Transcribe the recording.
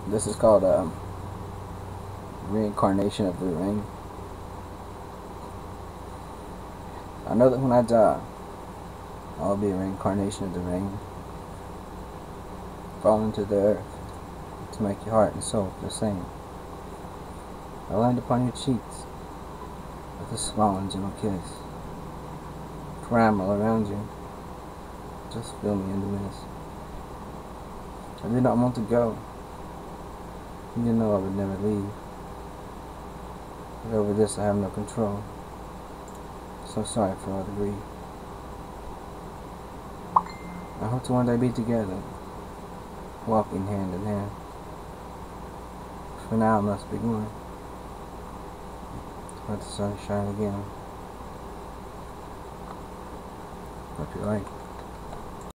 This is called Reincarnation of the Ring. I know that when I die, I'll be a reincarnation of the ring, fall into the earth to make your heart and soul the same. I'll land upon your cheeks with a small and gentle kiss, climb all around you, just feel me in the mist. I did not want to go, you know I would never leave, but over this I have no control. So sorry for all the grief. I hope to one day be together, walking hand in hand. For now I must be one. Let the sun shine again. Hope you like.